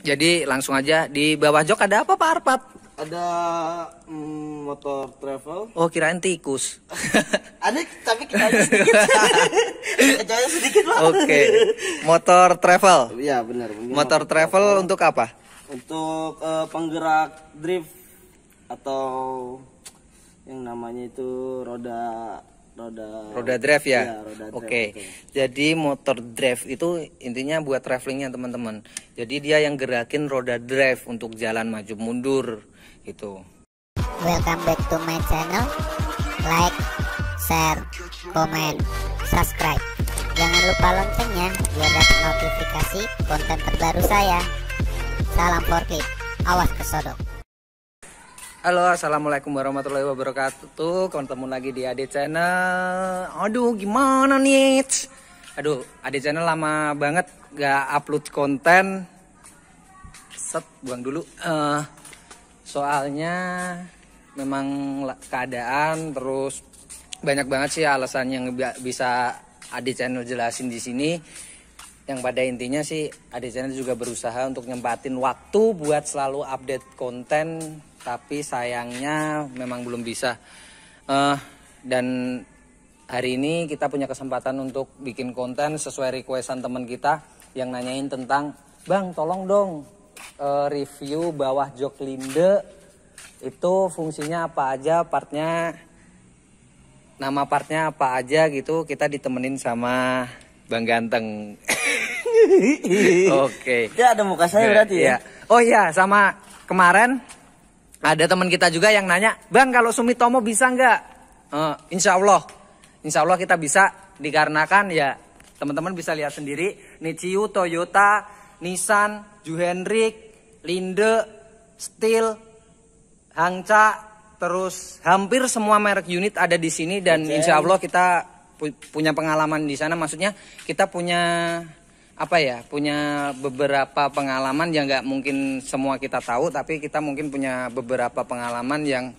Jadi langsung aja di bawah jok ada apa Pak Arpat? Ada motor travel. Oh, kirain tikus. Ada tapi kita aja sedikit. Kita aja sedikit Pak. Oke. Motor travel. Iya benar. Motor travel untuk apa? Untuk penggerak drift atau yang namanya itu roda drive ya. Iya, roda drive. Oke. Betul. Jadi motor drive itu intinya buat travelingnya teman-teman. Jadi dia yang gerakin roda drive untuk jalan maju mundur gitu. Welcome back to my channel. Like, share, comment, subscribe. Jangan lupa loncengnya biar dapat notifikasi konten terbaru saya. Salam forklift, awas kesodok. Halo, assalamualaikum warahmatullahi wabarakatuh. Ketemu lagi di Ade Channel. Aduh, gimana nih? Aduh, Ade Channel lama banget gak upload konten. Buang dulu. Soalnya memang keadaan, terus banyak banget sih alasan yang bisa Ade Channel jelasin di sini. Yang pada intinya sih Ade Channel juga berusaha untuk nyempatin waktu buat selalu update konten. Tapi sayangnya memang belum bisa. Dan hari ini kita punya kesempatan untuk bikin konten sesuai requestan teman kita yang nanyain tentang, Bang tolong dong review bawah jok linde. Itu fungsinya apa aja, partnya, nama partnya apa aja gitu. Kita ditemenin sama Bang Ganteng. Oke. Dia ada muka saya berarti ya? Oh iya, sama kemarin ada teman kita juga yang nanya, Bang kalau Sumitomo bisa nggak? Insya Allah kita bisa, dikarenakan ya teman-teman bisa lihat sendiri, Nichiu, Toyota, Nissan, Juhenrik, Linde, Steel, Hangca, terus hampir semua merek unit ada di sini dan insya Allah kita punya pengalaman di sana. Maksudnya kita punya punya beberapa pengalaman yang nggak mungkin semua kita tahu, tapi kita mungkin punya beberapa pengalaman yang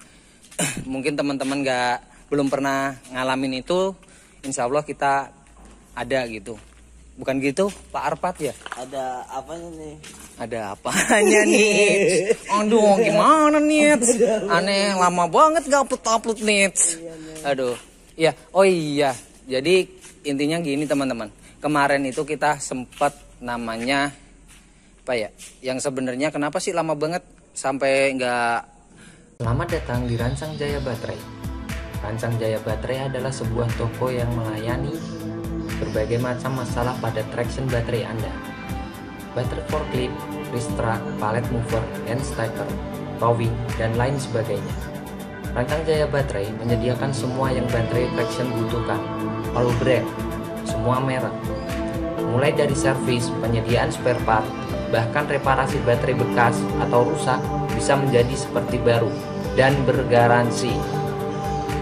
mungkin teman-teman belum pernah ngalamin itu. Insya Allah kita ada gitu. Bukan gitu Pak Arpat ya? Ada apanya nih? Ada apanya nih? Aduh gimana nih? Aneh, lama banget gak upload nih. Aduh. Ya, oh iya. Jadi intinya gini teman-teman. Kemarin itu kita sempat namanya yang sebenarnya kenapa sih lama banget sampai nggak. Selamat datang di Rancang Jaya Baterai. Rancang Jaya Baterai adalah sebuah toko yang melayani berbagai macam masalah pada traction baterai Anda. Baterai forklift, reach truck, pallet mover, hand stacker, towing, dan lain sebagainya. Rancang Jaya Baterai menyediakan semua yang baterai traction butuhkan, all brand, semua merek, mulai dari servis, penyediaan spare part, bahkan reparasi baterai bekas atau rusak bisa menjadi seperti baru dan bergaransi.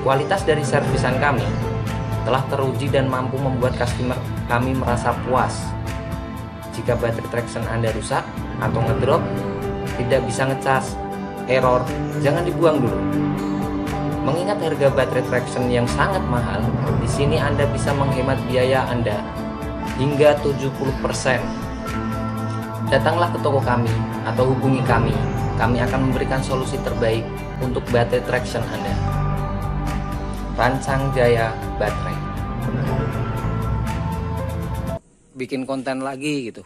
Kualitas dari servisan kami telah teruji dan mampu membuat customer kami merasa puas. Jika baterai traction Anda rusak atau ngedrop, tidak bisa ngecas, error, jangan dibuang dulu. Mengingat harga baterai traction yang sangat mahal, di sini Anda bisa menghemat biaya Anda hingga 70%. Datanglah ke toko kami atau hubungi kami. Kami akan memberikan solusi terbaik untuk baterai traction Anda. Rancang Jaya Baterai. Bikin konten lagi gitu.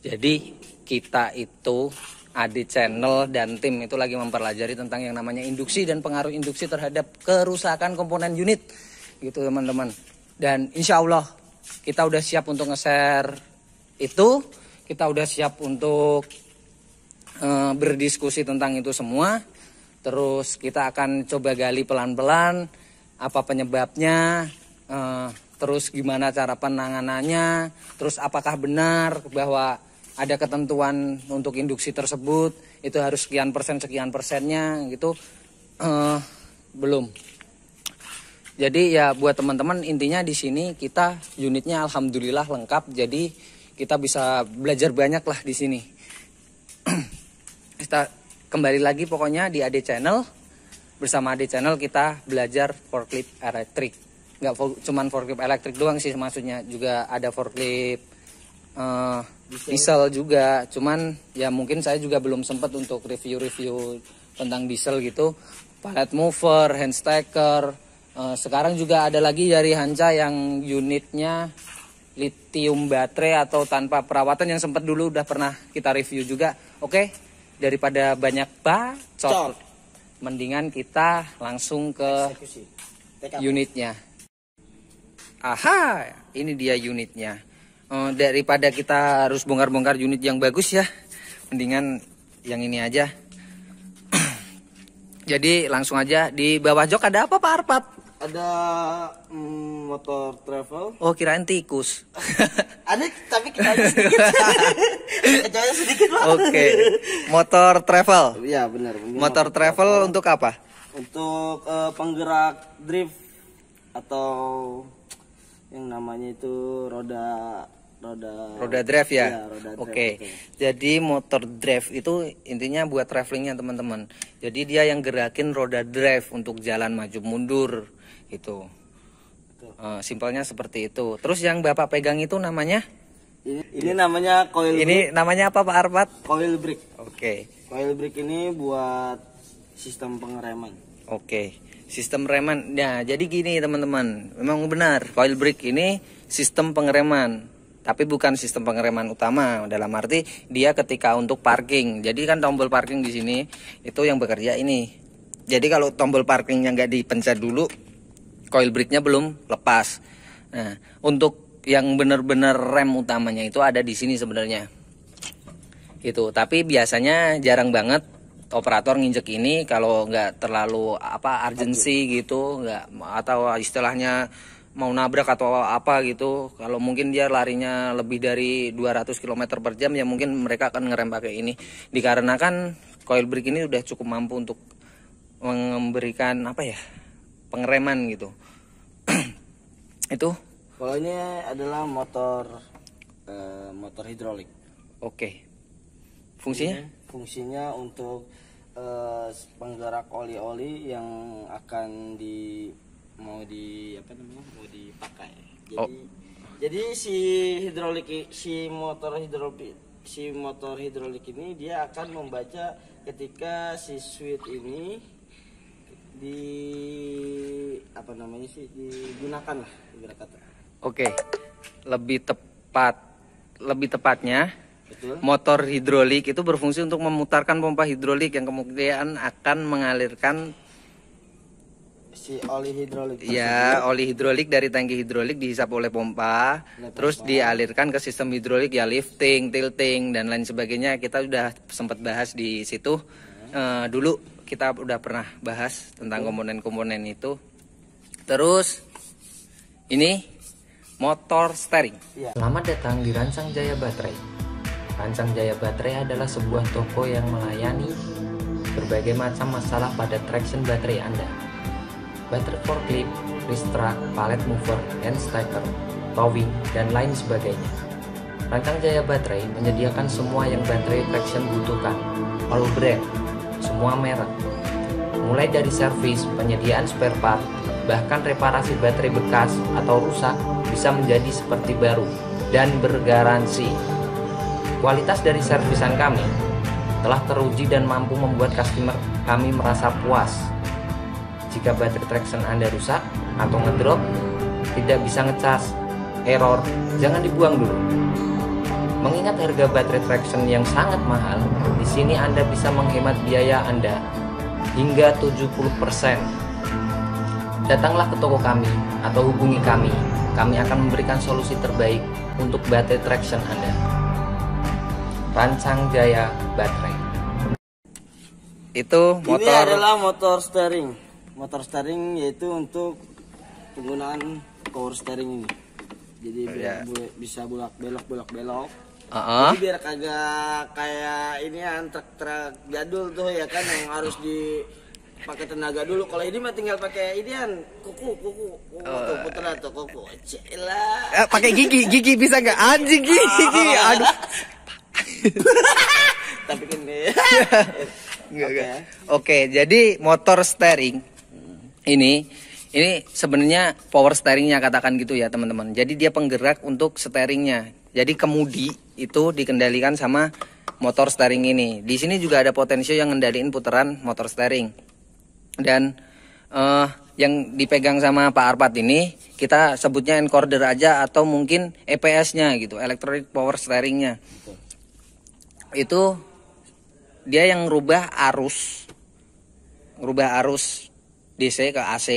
Jadi kita itu Ade Channel dan tim itu lagi mempelajari tentang yang namanya induksi dan pengaruh induksi terhadap kerusakan komponen unit gitu teman-teman. Dan insya Allah kita udah siap untuk nge-share itu, kita udah siap untuk berdiskusi tentang itu semua. Terus kita akan coba gali pelan-pelan apa penyebabnya, terus gimana cara penanganannya, terus apakah benar bahwa ada ketentuan untuk induksi tersebut itu harus sekian persennya gitu. Belum. Jadi ya buat teman-teman intinya di sini kita unitnya alhamdulillah lengkap, jadi kita bisa belajar banyak lah di sini. Kita kembali lagi pokoknya di Ade Channel. Bersama Ade Channel kita belajar forklift elektrik. Nggak cuman forklift elektrik doang sih, maksudnya juga ada forklift diesel juga. Cuman ya mungkin saya juga belum sempat untuk review-review tentang diesel gitu. Pallet mover, hand stacker. Sekarang juga ada lagi dari Hanca yang unitnya lithium baterai atau tanpa perawatan yang sempat dulu udah pernah kita review juga. Oke, daripada banyak bacot, mendingan kita langsung ke unitnya. Aha, ini dia unitnya. Daripada kita harus bongkar-bongkar unit yang bagus ya, mendingan yang ini aja. Jadi langsung aja di bawah jok ada apa Pak Arpat? Ada motor travel. Oh, kirain tikus. Ada tapi kita sedikit. Kecilnya sedikit lah. Oke, motor travel. Iya benar. Motor travel untuk apa? Untuk penggerak drift atau yang namanya itu roda drive ya. Iya, roda drive. Oke. Jadi motor drive itu intinya buat travelingnya teman-teman. Jadi dia yang gerakin roda drive untuk jalan maju mundur itu. Simpelnya seperti itu. Terus yang Bapak pegang itu namanya? Ini namanya coil brake. Ini namanya apa Pak Arpat? Coil brake. Oke. Coil brake ini buat sistem pengereman. Oke. Sistem reman. Nah, jadi gini teman-teman. Memang benar, coil brake ini sistem pengereman. Tapi bukan sistem pengereman utama. Dalam arti dia ketika untuk parking. Jadi kan tombol parking di sini itu yang bekerja ini. Jadi kalau tombol parkingnya nggak dipencet dulu, coil brake-nya belum lepas. Nah, untuk yang benar-benar rem utamanya itu ada di sini sebenarnya. Itu. Tapi biasanya jarang banget operator nginjek ini kalau nggak terlalu urgency gitu, nggak, atau istilahnya mau nabrak atau apa gitu. Kalau mungkin dia larinya lebih dari 200 km per jam ya mungkin mereka akan ngerem pakai ini. Dikarenakan coil brake ini udah cukup mampu untuk memberikan pengereman gitu. Itu. Kalau ini adalah motor hidrolik. Oke. Fungsinya? Fungsinya untuk penggerak oli-oli yang akan mau dipakai. Jadi si motor hidrolik ini dia akan membaca ketika si switch ini digunakan lah ibarat kata. Oke. Lebih tepatnya Betul. motor hidrolik itu berfungsi untuk memutarkan pompa hidrolik yang kemudian akan mengalirkan si oli hidrolik. Ya, oli hidrolik dari tangki hidrolik dihisap oleh pompa, terus dialirkan ke sistem hidrolik ya, lifting, tilting dan lain sebagainya. Kita sudah sempat bahas di situ. Dulu kita udah pernah bahas tentang komponen-komponen itu. Terus ini motor steering. Ya. Selamat datang di Rancang Jaya Baterai. Rancang Jaya Baterai adalah sebuah toko yang melayani berbagai macam masalah pada traction baterai Anda. Baterai forklift, wrist truck, pallet mover, hand stacker, towing, dan lain sebagainya. Rancang Jaya Baterai menyediakan semua yang baterai traction butuhkan, all brand, semua merek. Mulai dari servis, penyediaan spare part, bahkan reparasi baterai bekas atau rusak bisa menjadi seperti baru dan bergaransi. Kualitas dari servisan kami telah teruji dan mampu membuat customer kami merasa puas. Jika baterai traction Anda rusak atau ngedrop, tidak bisa ngecas, error, jangan dibuang dulu. Mengingat harga baterai traction yang sangat mahal, di sini Anda bisa menghemat biaya Anda hingga 70%. Datanglah ke toko kami atau hubungi kami. Kami akan memberikan solusi terbaik untuk baterai traction Anda. Rancang Jaya Baterai. Itu motor. Ini adalah motor steering. Motor steering yaitu untuk penggunaan power steering ini. Jadi bisa belok. Jadi biar kagak kayak ini truk jadul tuh ya kan, yang harus pakai tenaga dulu. Kalau ini mah tinggal pakai kuku. Tuh putar tuh kuku. Celah. Pakai gigi bisa nggak? Anjing gigi. Aduh. Tapi kan Enggak. Oke, jadi motor steering ini sebenarnya power steeringnya katakan gitu ya teman-teman. Jadi dia penggerak untuk steeringnya. Jadi kemudi itu dikendalikan sama motor steering ini. Di sini juga ada potensio yang ngendaliin putaran motor steering. Dan yang dipegang sama Pak Arpat ini kita sebutnya encoder aja atau mungkin EPS-nya gitu, electronic power steering-nya. Itu dia yang ngerubah arus DC ke AC.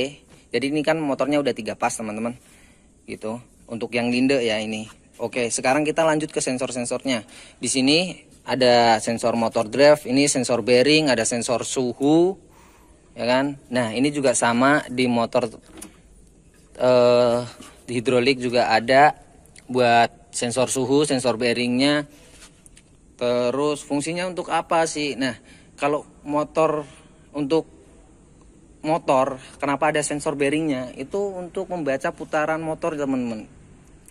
Jadi ini kan motornya udah 3 pas teman-teman gitu. Untuk yang Linde ya ini. Oke, sekarang kita lanjut ke sensor-sensornya. Di sini ada sensor motor drive, ini sensor bearing, ada sensor suhu, ya kan. Nah ini juga sama di motor di hidrolik juga ada buat sensor suhu, sensor bearingnya. Terus fungsinya untuk apa sih? Nah kalau untuk motor kenapa ada sensor bearingnya? Itu untuk membaca putaran motor teman-teman.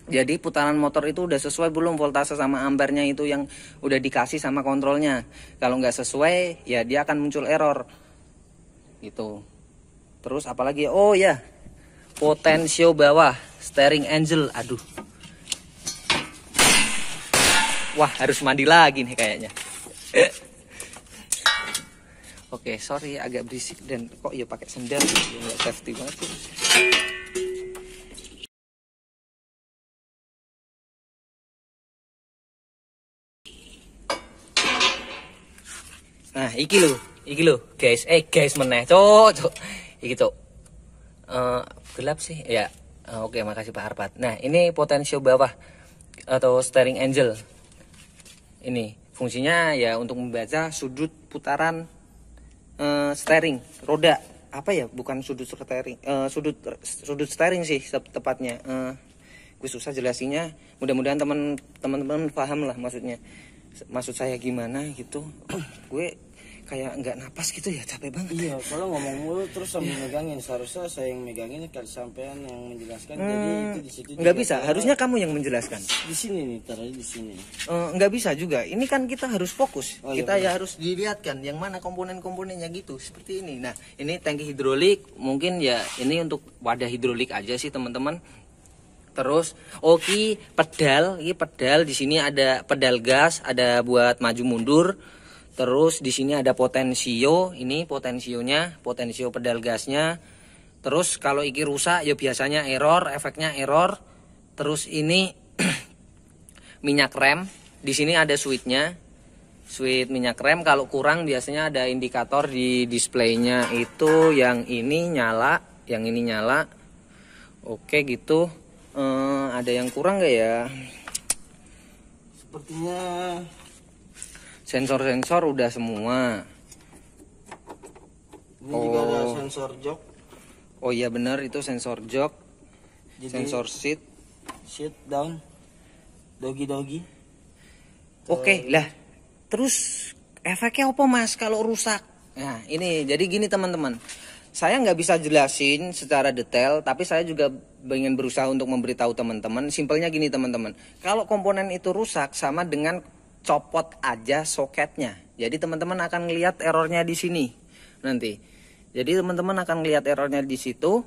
Jadi putaran motor itu udah sesuai belum voltase sama ampernya itu yang udah dikasih sama kontrolnya. Kalau nggak sesuai ya dia akan muncul error gitu. Terus apalagi, oh ya, potensio bawah steering angel. Aduh, wah harus mandi lagi nih kayaknya. Oke, sorry agak berisik dan kok ya pakai sendal gitu, nggak safety banget sih. Nah, iki lho, guys. Guys meneh, cok. Iki, cok. Gelap sih. Ya. Oke, makasih Pak Arpat. Nah, ini potensio bawah atau steering angel. Ini fungsinya ya untuk membaca sudut putaran steering roda. Apa ya? Bukan sudut steering. Sudut steering sih tepatnya. Gue susah jelasinnya. Mudah-mudahan teman-teman paham lah maksudnya. Maksud saya gimana gitu. Gue kayak nggak napas gitu ya, capek banget. Iya, kalau ngomong mulu terus sambil megangin, seharusnya saya yang megangin kali sampean yang menjelaskan. Jadi itu di situ nggak bisa, harusnya kamu yang menjelaskan. Di sini nih, taruh di sini. Nggak bisa juga. Ini kan kita harus fokus. Kita iya, ya harus dilihatkan yang mana komponen-komponennya gitu, seperti ini. Nah, ini tangki hidrolik, mungkin ya ini untuk wadah hidrolik aja sih teman-teman. Terus, pedal di sini ada pedal gas, ada buat maju mundur. Terus di sini ada potensio, ini potensio pedal gasnya. Terus kalau iki rusak ya biasanya error, efeknya error. Terus ini minyak rem, di sini ada switchnya. Switch minyak rem kalau kurang biasanya ada indikator di displaynya itu yang ini nyala, yang ini nyala. Oke gitu. Ada yang kurang gak ya? Sepertinya sensor-sensor udah semua. Ini juga ada sensor jok. Oh iya benar, itu sensor jok. Jadi, sensor seat down, doggy. Oke lah. Terus efeknya apa mas kalau rusak? Nah ini jadi gini teman-teman. Saya nggak bisa jelasin secara detail, tapi saya juga ingin berusaha untuk memberitahu teman-teman. Simpelnya gini teman-teman, kalau komponen itu rusak sama dengan copot aja soketnya. Jadi teman-teman akan ngelihat errornya di sini nanti. Jadi teman-teman akan ngelihat errornya di situ.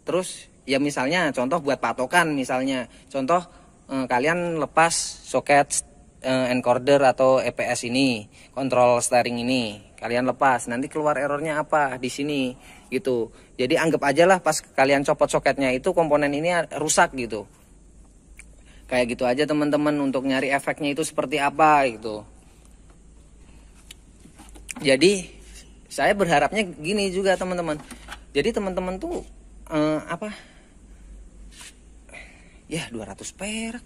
Terus ya misalnya contoh buat patokan, misalnya contoh kalian lepas soket encoder atau EPS ini, kontrol steering ini, kalian lepas, nanti keluar errornya apa di sini gitu. Jadi anggap aja lah pas kalian copot soketnya itu komponen ini rusak gitu. Kayak gitu aja teman-teman, untuk nyari efeknya itu seperti apa gitu. Jadi saya berharapnya gini juga teman-teman. Jadi teman-teman tuh ya 200 perak.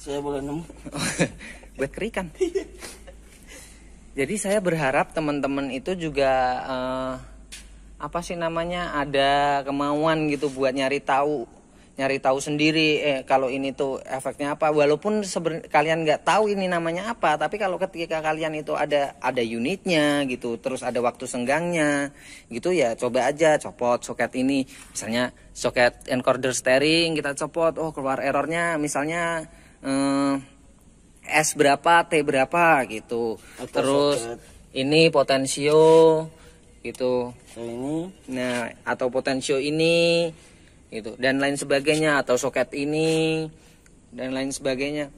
Saya boleh nemu buat kerikan. Jadi saya berharap teman-teman itu juga ada kemauan gitu buat nyari tahu sendiri kalau ini tuh efeknya apa. Walaupun kalian nggak tahu ini namanya apa, tapi kalau ketika kalian itu ada unitnya gitu, terus ada waktu senggangnya gitu, ya coba aja copot soket ini. Misalnya soket encoder steering kita copot, keluar errornya misalnya S berapa, T berapa gitu. Atau terus soket ini potensio gitu. Ini. Nah, atau potensio ini gitu dan lain sebagainya, atau soket ini dan lain sebagainya.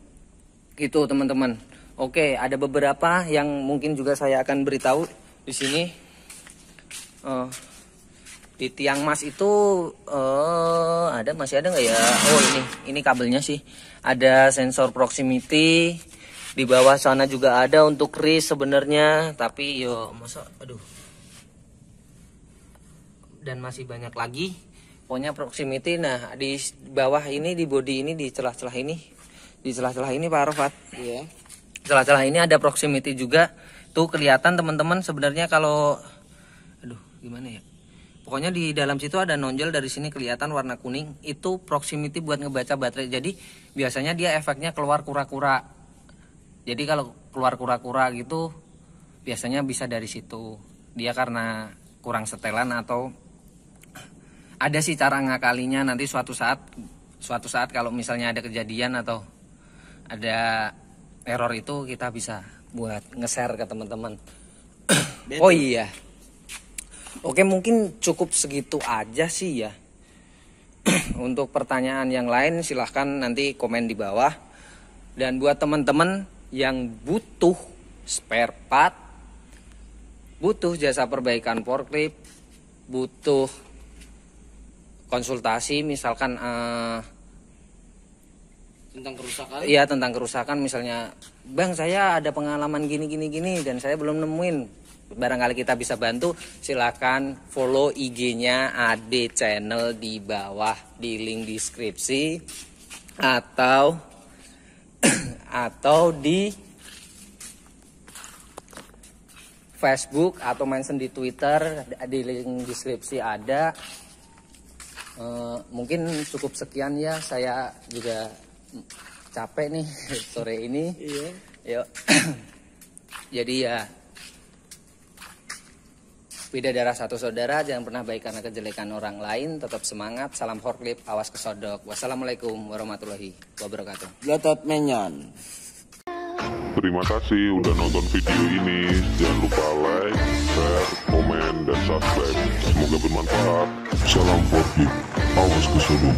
Gitu teman-teman. Oke, ada beberapa yang mungkin juga saya akan beritahu di sini. Di tiang mas itu masih ada nggak ya? Oh ini kabelnya sih. Ada sensor proximity. Di bawah sana juga ada untuk kris sebenarnya, tapi yo masa aduh. Dan masih banyak lagi. Pokoknya proximity. Nah, di bawah ini, di bodi ini, di celah-celah ini. Di celah-celah ini Pak Arafat. Iya. Celah-celah ini ada proximity juga. Tuh kelihatan teman-teman sebenarnya kalau aduh gimana ya. Pokoknya di dalam situ ada nonjol dari sini kelihatan warna kuning. Itu proximity buat ngebaca baterai. Jadi biasanya dia efeknya keluar kura-kura. Jadi kalau keluar kura-kura gitu biasanya bisa dari situ. Dia karena kurang setelan atau ada sih cara ngakalinya nanti suatu saat kalau misalnya ada kejadian atau ada error itu kita bisa buat nge-share ke teman-teman. Oh iya. Oke, mungkin cukup segitu aja sih ya. Untuk pertanyaan yang lain silahkan nanti komen di bawah. Dan buat teman-teman yang butuh spare part, butuh jasa perbaikan forklift, butuh konsultasi misalkan tentang kerusakan. Iya, tentang kerusakan misalnya, Bang saya ada pengalaman gini dan saya belum nemuin. Barangkali kita bisa bantu, silakan follow IG-nya AD Channel di bawah di link deskripsi atau di Facebook atau mention di Twitter, di link deskripsi ada. Mungkin cukup sekian ya, saya juga capek nih sore ini. Iya. Yuk. Jadi ya, bidadara satu saudara, jangan pernah baik karena kejelekan orang lain, tetap semangat, salam forklift, awas kesodok. Wassalamualaikum warahmatullahi wabarakatuh. Gatot Menyon. Terima kasih udah nonton video ini. Jangan lupa like, share, komen, dan subscribe. Semoga bermanfaat. Salam forklift, awas kesodok.